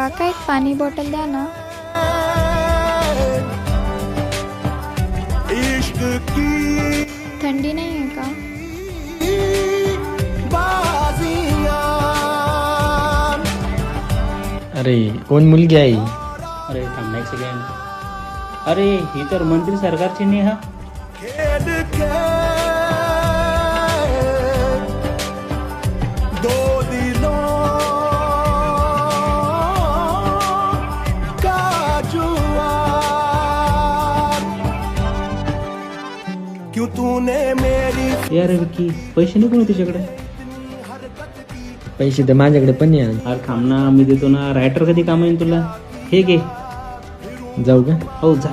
काका एक पाणी बॉटल द्या ना. थंडी नाही आहे का? अरे कोण मुलगी आहे? अरे थांब ना एक सेकंड. अरे ही तर मंत्री सरकारची नेहा. यार विकी पैसे नको ना तुझ्याकडे? पैसे तर माझ्याकडे पण नाही. अरे थांब ना, मी देतो ना. रायटर कधी काम येईल तुला? हे घे. जाऊ का? हो जा.